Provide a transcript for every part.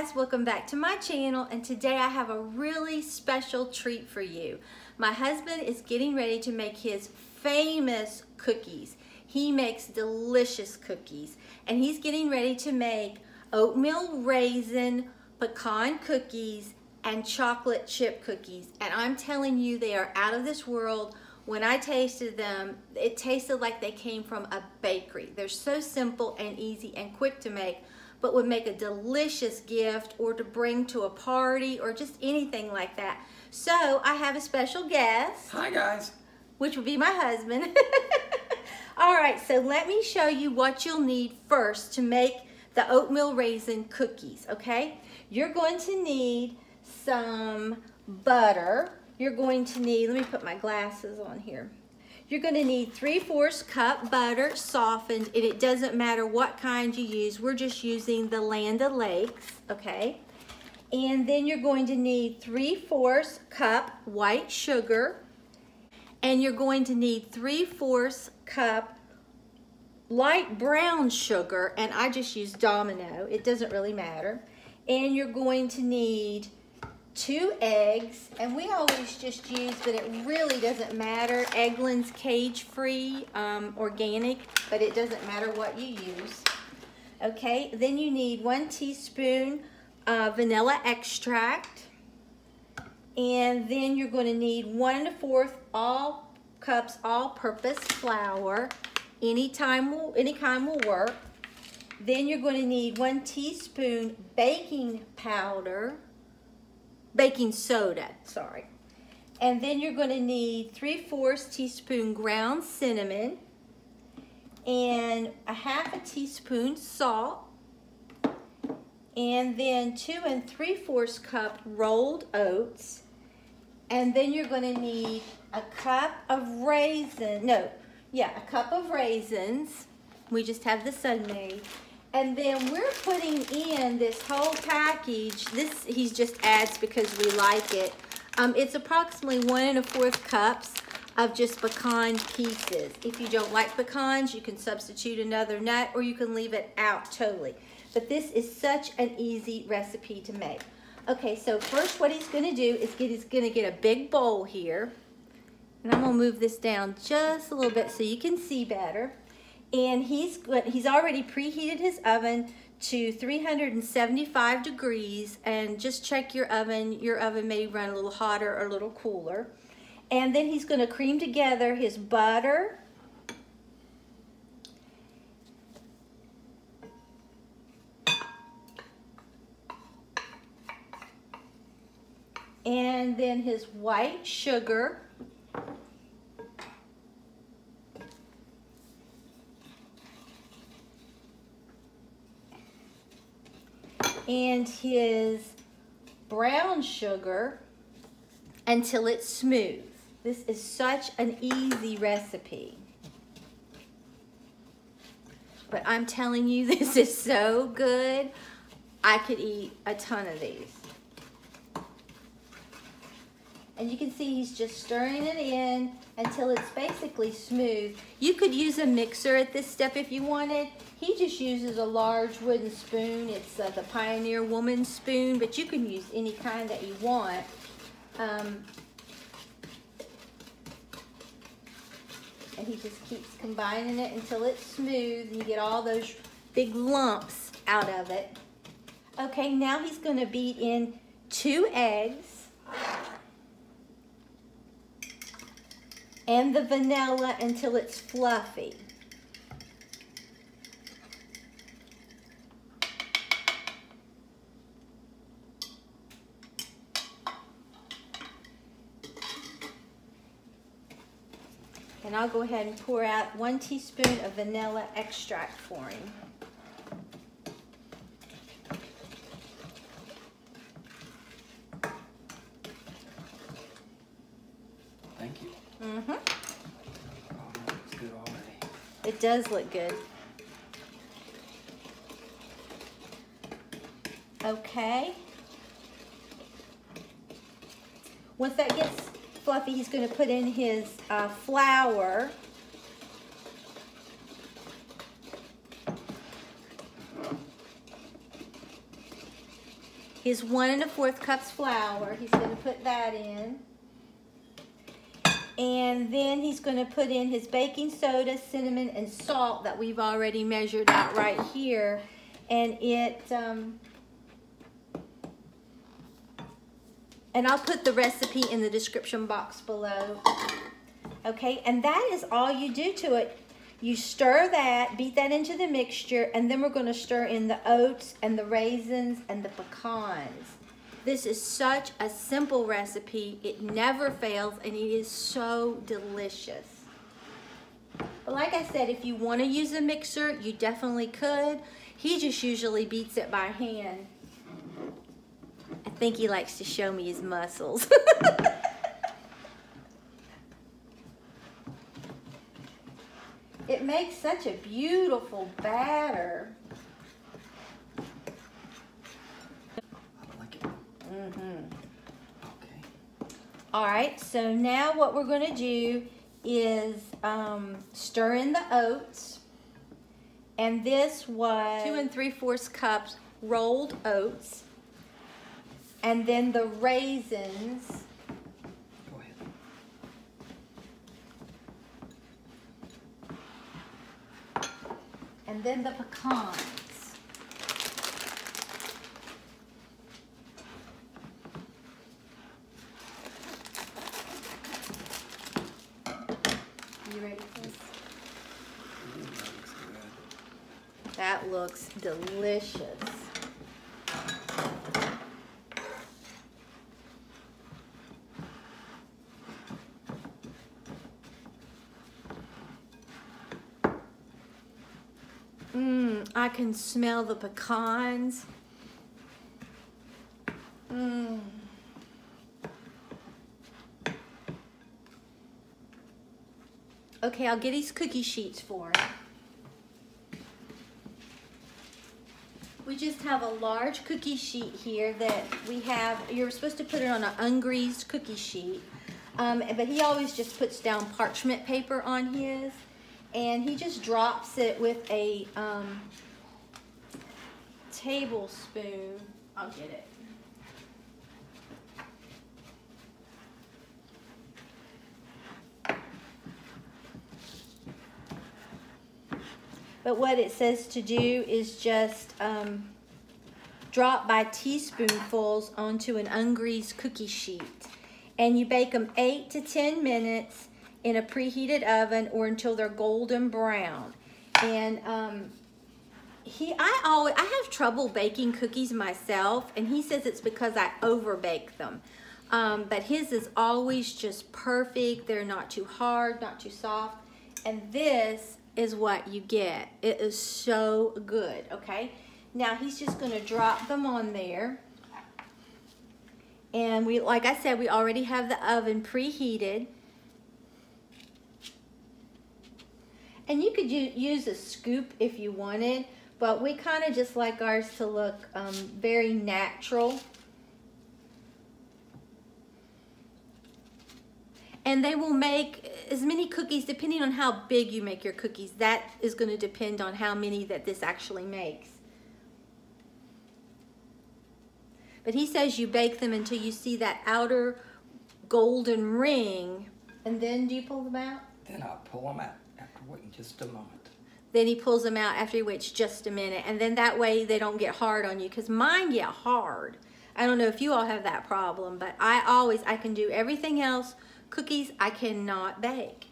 guys, welcome back to my channel, and today I have a really special treat for you. My husband is getting ready to make his famous cookies. He makes delicious cookies, and he's getting ready to make oatmeal raisin pecan cookies and chocolate chip cookies, and I'm telling you, they are out of this world. When I tasted them, it tasted like they came from a bakery. They're so simple and easy and quick to make, but would make a delicious gift or to bring to a party or just anything like that. So I have a special guest. Hi guys. Which would be my husband. All right, so let me show you what you'll need first to make the oatmeal raisin cookies, okay? You're going to need some butter. You're going to need, let me put my glasses on here. You're going to need 3/4 cup butter, softened, and it doesn't matter what kind you use. We're just using the Land O'Lakes, okay? And then you're going to need 3/4 cup white sugar, and you're going to need 3/4 cup light brown sugar, and I just use Domino. It doesn't really matter. And you're going to need 2 eggs, and we always just use, but it really doesn't matter, Eggland's cage-free, organic, but it doesn't matter what you use. Okay, then you need 1 teaspoon vanilla extract, and then you're going to need 1 1/4 cups all-purpose flour. Any kind will work. Then you're going to need 1 teaspoon baking soda, sorry. And then you're going to need 3/4 teaspoon ground cinnamon and 1/2 teaspoon salt, and then 2 3/4 cup rolled oats. And then you're going to need a cup of a cup of raisins. We just have the Sun-made. And then we're putting in this whole package. This he just adds because we like it. It's approximately 1 1/4 cups of just pecan pieces. If you don't like pecans, you can substitute another nut, or you can leave it out totally. But this is such an easy recipe to make. Okay, so first what he's going to do is he's going to get a big bowl here. And I'm going to move this down just a little bit so you can see better. And he's already preheated his oven to 375 degrees, and just check your oven. Your oven may run a little hotter or a little cooler. And then he's going to cream together his butter, and then his white sugar, and his brown sugar until it's smooth. This is such an easy recipe. But I'm telling you, this is so good. I could eat a ton of these. And you can see he's just stirring it in until it's basically smooth. You could use a mixer at this step if you wanted. He just uses a large wooden spoon. It's the Pioneer Woman spoon, but you can use any kind that you want. And he just keeps combining it until it's smooth and you get all those big lumps out of it. Okay, now he's going to beat in 2 eggs and the vanilla until it's fluffy. And I'll go ahead and pour out 1 teaspoon of vanilla extract for him. Thank you. Mm-hmm. Oh, that looks good already. It does look good. Okay. Once that gets fluffy, he's going to put in his flour. his 1 1/4 cups flour. He's going to put that in. And then he's going to put in his baking soda, cinnamon, and salt that we've already measured out right here. And and I'll put the recipe in the description box below. Okay, and that is all you do to it. You stir that, beat that into the mixture, and then we're going to stir in the oats and the raisins and the pecans. This is such a simple recipe. It never fails, and it is so delicious. But like I said, if you want to use a mixer, you definitely could. He just usually beats it by hand. I think he likes to show me his muscles. It makes such a beautiful batter. I like it. Okay. All right, so now what we're going to do is stir in the oats. And this was 2 3/4 cups rolled oats. And then the raisins. Go ahead. And then the pecans. You ready for this? Ooh, that looks good. That looks delicious. I can smell the pecans. Okay, I'll get these cookie sheets for him. We just have a large cookie sheet here that we have. You're supposed to put it on an ungreased cookie sheet. But he always just puts down parchment paper on his. And he just drops it with a tablespoon. I'll get it. But what it says to do is just drop by teaspoonfuls onto an ungreased cookie sheet. And you bake them 8 to 10 minutes in a preheated oven or until they're golden brown. And I have trouble baking cookies myself, and he says it's because I over bake them. But his is always just perfect. They're not too hard, not too soft. And this is what you get. It is so good, okay? Now he's just gonna drop them on there. And like I said, we already have the oven preheated. And you could use a scoop if you wanted, but we kind of just like ours to look very natural. And they will make as many cookies, depending on how big you make your cookies. That is going to depend on how many that this actually makes. But he says you bake them until you see that outer golden ring. And then do you pull them out? Then I'll pull them out after waiting just a moment. Then he pulls them out after he waits just a minute. And then that way they don't get hard on you, because mine get hard. I don't know if you all have that problem, but I can do everything else. Cookies, I cannot bake.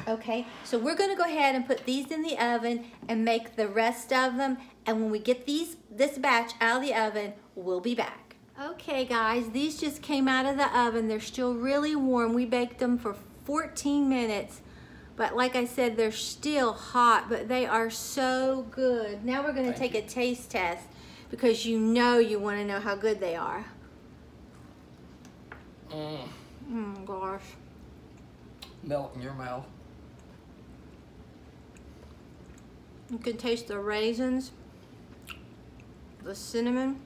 Okay, so we're going to go ahead and put these in the oven and make the rest of them. And when we get this batch out of the oven, we'll be back. Okay guys, these just came out of the oven. They're still really warm. We baked them for 14 minutes. But like I said, they're still hot, but they are so good. Now we're going to take a taste test, because you want to know how good they are. Gosh. Melt in your mouth. You can taste the raisins, the cinnamon,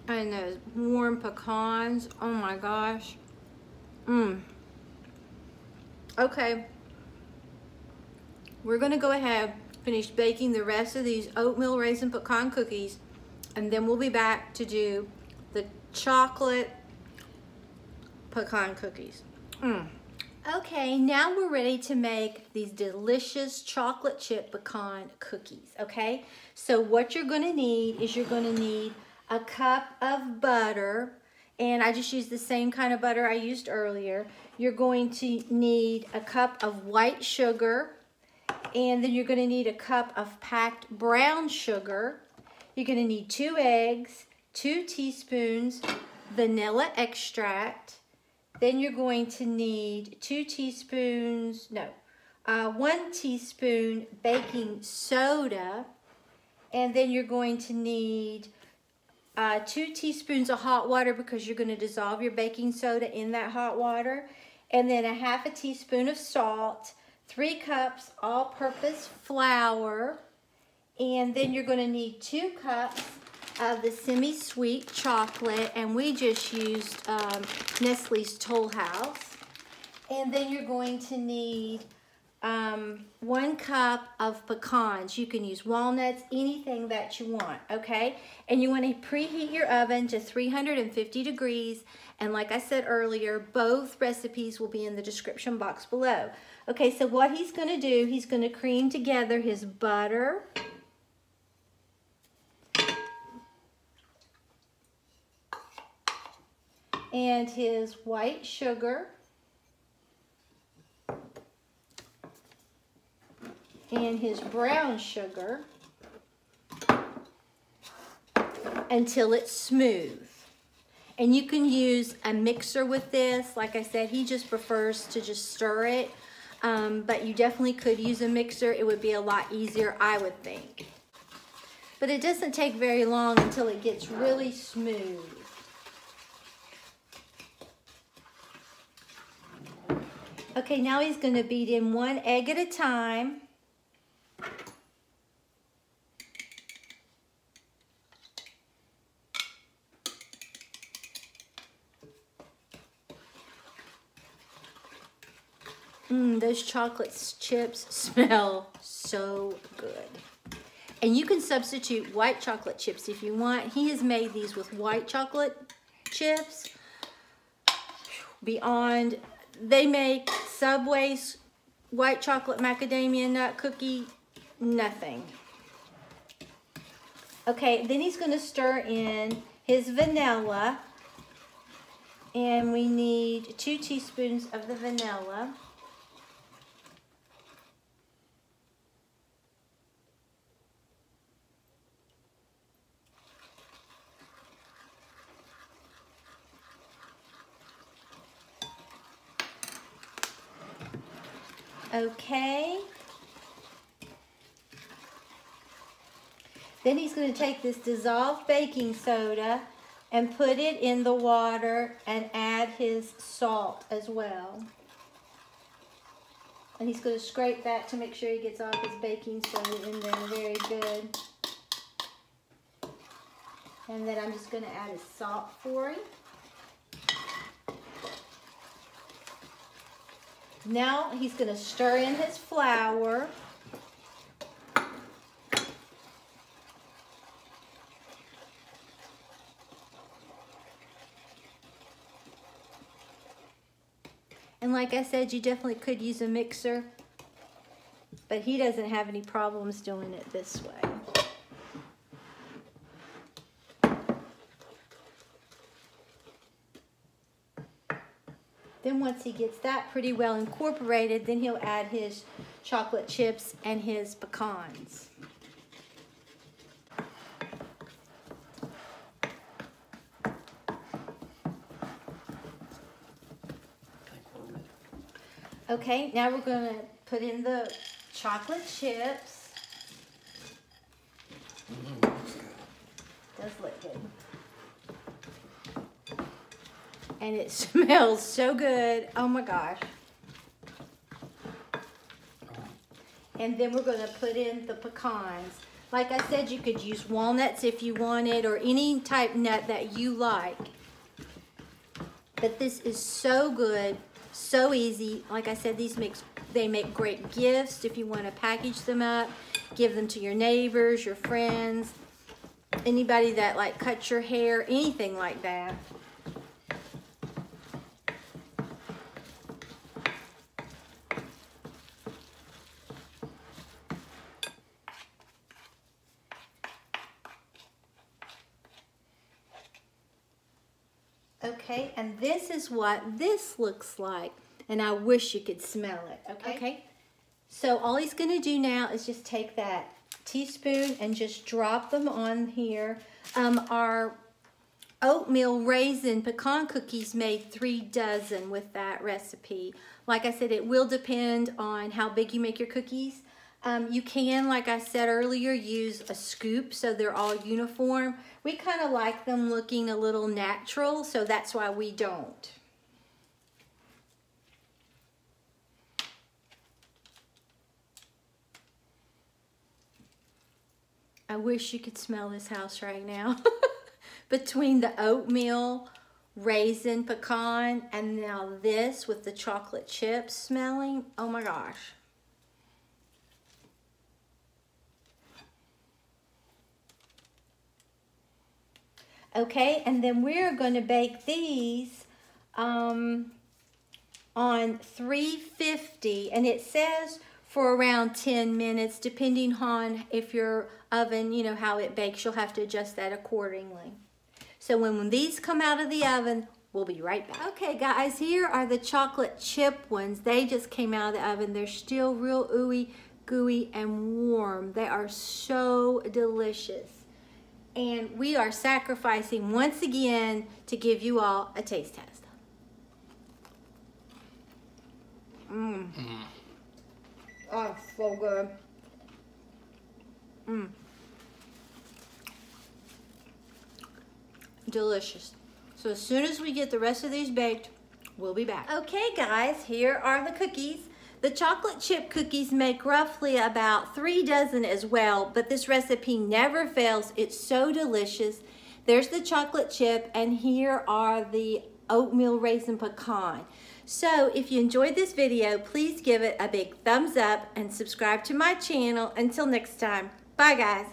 And those warm pecans. Oh my gosh. Mmm. Okay. We're gonna go ahead, finish baking the rest of these oatmeal raisin pecan cookies, and then we'll be back to do the chocolate pecan cookies. Okay, now we're ready to make these delicious chocolate chip pecan cookies, okay? So what you're gonna need is you're gonna need a cup of butter, and I just used the same kind of butter I used earlier. You're going to need a cup of white sugar, and then you're gonna need a cup of packed brown sugar. You're gonna need 2 eggs, 2 teaspoons vanilla extract. Then you're going to need 1 teaspoon baking soda. And then you're going to need 2 teaspoons of hot water because you're going to dissolve your baking soda in that hot water. And then 1/2 teaspoon of salt, 3 cups all-purpose flour. And then you're going to need 2 cups of the semi-sweet chocolate, and we just used Nestle's Toll House. And then you're going to need 1 cup of pecans. You can use walnuts, anything that you want, okay? And you want to preheat your oven to 350 degrees. And like I said earlier, both recipes will be in the description box below. Okay, so what he's going to do, he's going to cream together his butter, and his white sugar, and his brown sugar until it's smooth. And you can use a mixer with this. Like I said, he just prefers to just stir it, but you definitely could use a mixer. It would be a lot easier, I would think. But it doesn't take very long until it gets really smooth. Okay, now he's going to beat in 1 egg at a time. Those chocolate chips smell so good. And you can substitute white chocolate chips if you want. He has made these with white chocolate chips. Beyond, they make Subway's white chocolate macadamia nut cookie, nothing. Okay, then he's going to stir in his vanilla. And we need 2 teaspoons of the vanilla. Okay. Then he's going to take this dissolved baking soda and put it in the water and add his salt as well. And he's going to scrape that to make sure he gets all his baking soda in there very good. And then I'm just going to add his salt for him. Now he's going to stir in his flour. And like I said, you definitely could use a mixer, but he doesn't have any problems doing it this way. Then once he gets that pretty well incorporated, then he'll add his chocolate chips and his pecans. Okay, now we're going to put in the chocolate chips. Does look good. And it smells so good. Oh my gosh. And then we're going to put in the pecans. Like I said, you could use walnuts if you wanted, or any type nut that you like. But this is so good, so easy. Like I said, they make great gifts if you want to package them up, give them to your neighbors, your friends, anybody that like cuts your hair, anything like that. Okay, and this is what this looks like. And I wish you could smell it, okay? So all he's gonna do now is just take that teaspoon and just drop them on here. Our oatmeal raisin pecan cookies made 3 dozen with that recipe. Like I said, it will depend on how big you make your cookies. You can, like I said earlier, use a scoop so they're all uniform. We kind of like them looking a little natural, so that's why we don't. I wish you could smell this house right now. Between the oatmeal raisin pecan and now this with the chocolate chips smelling, oh my gosh. Okay, and then we're going to bake these on 350, and it says for around 10 minutes, depending on if your oven, you know, how it bakes, you'll have to adjust that accordingly. So when these come out of the oven, we'll be right back. Okay, guys, here are the chocolate chip ones. They just came out of the oven. They're still real ooey, gooey, and warm. They are so delicious. And we are sacrificing once again to give you all a taste test. Oh, so good. Delicious. So as soon as we get the rest of these baked, we'll be back. Okay, guys, here are the cookies. The chocolate chip cookies make roughly about 3 dozen as well, but this recipe never fails. It's so delicious. There's the chocolate chip, and here are the oatmeal raisin pecan. So if you enjoyed this video, please give it a big thumbs up and subscribe to my channel. Until next time, bye guys.